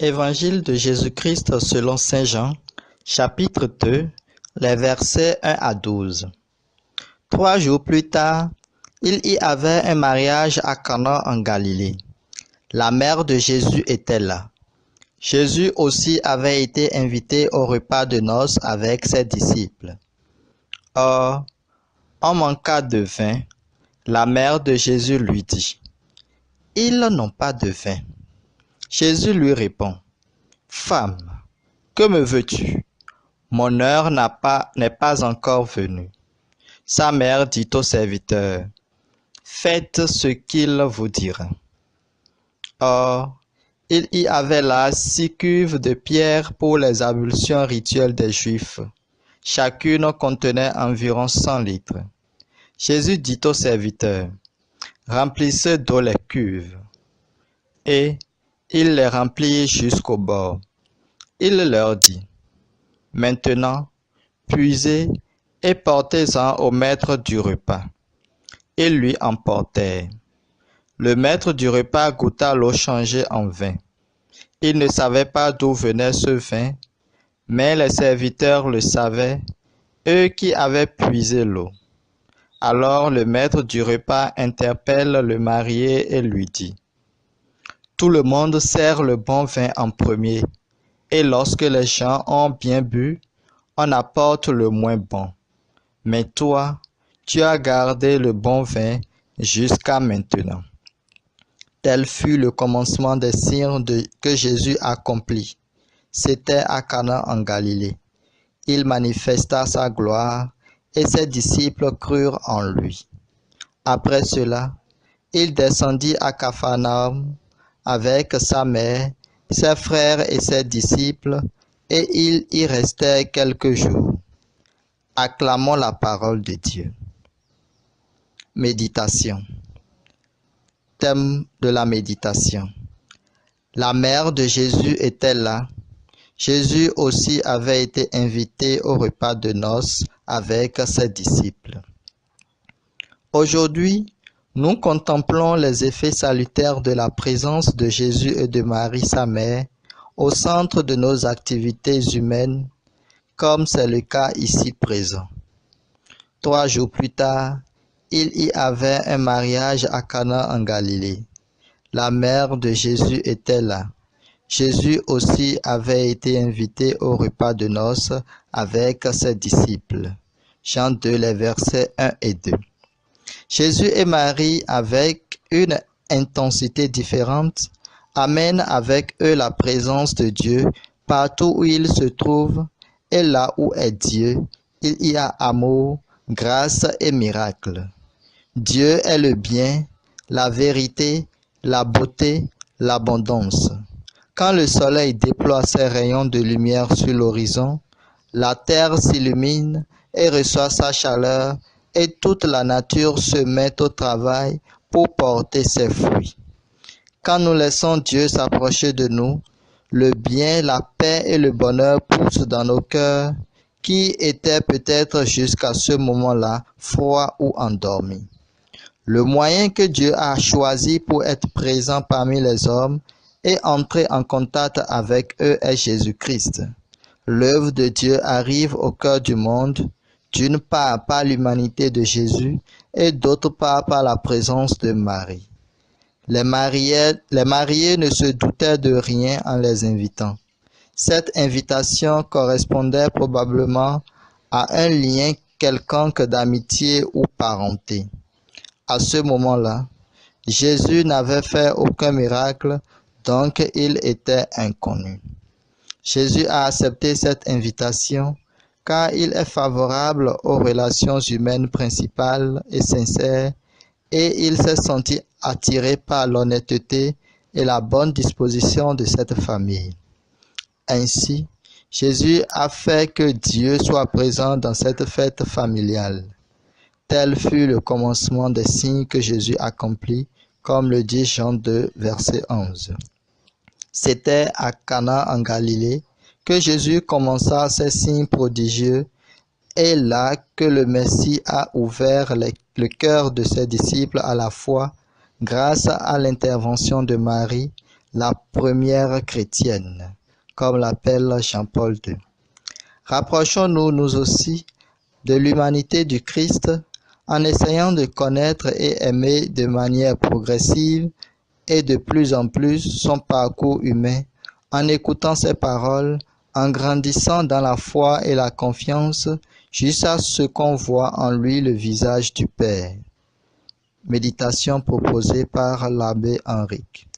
Évangile de Jésus-Christ selon saint Jean, chapitre 2, les versets 1 à 12. 3 jours plus tard, il y avait un mariage à Cana en Galilée. La mère de Jésus était là. Jésus aussi avait été invité au repas de noces avec ses disciples. Or, en manqua de vin, la mère de Jésus lui dit, « Ils n'ont pas de vin. » Jésus lui répond, « Femme, que me veux-tu? Mon heure n'est pas encore venue. » Sa mère dit au serviteur, « Faites ce qu'il vous dira. » Or, il y avait là 6 cuves de pierre pour les ablutions rituelles des Juifs. Chacune contenait environ 100 litres. Jésus dit au serviteur, « Remplissez d'eau les cuves. » Et il les remplit jusqu'au bord. Il leur dit, « Maintenant, puisez et portez-en au maître du repas. » Ils lui emportèrent. Le maître du repas goûta l'eau changée en vin. Il ne savait pas d'où venait ce vin, mais les serviteurs le savaient, eux qui avaient puisé l'eau. Alors le maître du repas interpelle le marié et lui dit, « Tout le monde sert le bon vin en premier, et lorsque les gens ont bien bu, on apporte le moins bon. Mais toi, tu as gardé le bon vin jusqu'à maintenant. » Tel fut le commencement des signes que Jésus accomplit. C'était à Cana en Galilée. Il manifesta sa gloire et ses disciples crurent en lui. Après cela, il descendit à Capharnaüm avec sa mère, ses frères et ses disciples, et il y restait quelques jours. Acclamons la parole de Dieu. Méditation. Thème de la méditation. La mère de Jésus était là. Jésus aussi avait été invité au repas de noces avec ses disciples. Aujourd'hui, nous contemplons les effets salutaires de la présence de Jésus et de Marie, sa mère, au centre de nos activités humaines, comme c'est le cas ici présent. 3 jours plus tard, il y avait un mariage à Cana en Galilée. La mère de Jésus était là. Jésus aussi avait été invité au repas de noces avec ses disciples. Jean 2, les versets 1 et 2. Jésus et Marie, avec une intensité différente, amènent avec eux la présence de Dieu partout où ils se trouvent, et là où est Dieu, il y a amour, grâce et miracle. Dieu est le bien, la vérité, la beauté, l'abondance. Quand le soleil déploie ses rayons de lumière sur l'horizon, la terre s'illumine et reçoit sa chaleur, et toute la nature se met au travail pour porter ses fruits. Quand nous laissons Dieu s'approcher de nous, le bien, la paix et le bonheur poussent dans nos cœurs, qui étaient peut-être jusqu'à ce moment-là froids ou endormis. Le moyen que Dieu a choisi pour être présent parmi les hommes et entrer en contact avec eux est Jésus-Christ. L'œuvre de Dieu arrive au cœur du monde, d'une part par l'humanité de Jésus et d'autre part par la présence de Marie. Les mariés ne se doutaient de rien en les invitant. Cette invitation correspondait probablement à un lien quelconque d'amitié ou parenté. À ce moment-là, Jésus n'avait fait aucun miracle, donc il était inconnu. Jésus a accepté cette invitation car il est favorable aux relations humaines principales et sincères, et il s'est senti attiré par l'honnêteté et la bonne disposition de cette famille. Ainsi, Jésus a fait que Dieu soit présent dans cette fête familiale. Tel fut le commencement des signes que Jésus accomplit, comme le dit Jean 2, verset 11. C'était à Cana en Galilée que Jésus commença ses signes prodigieux, et là que le Messie a ouvert le cœur de ses disciples à la foi grâce à l'intervention de Marie, la première chrétienne, comme l'appelle Jean-Paul II. Rapprochons-nous, nous aussi, de l'humanité du Christ en essayant de connaître et aimer de manière progressive et de plus en plus son parcours humain, en écoutant ses paroles, en grandissant dans la foi et la confiance jusqu'à ce qu'on voit en lui le visage du Père. Méditation proposée par l'abbé Henrique.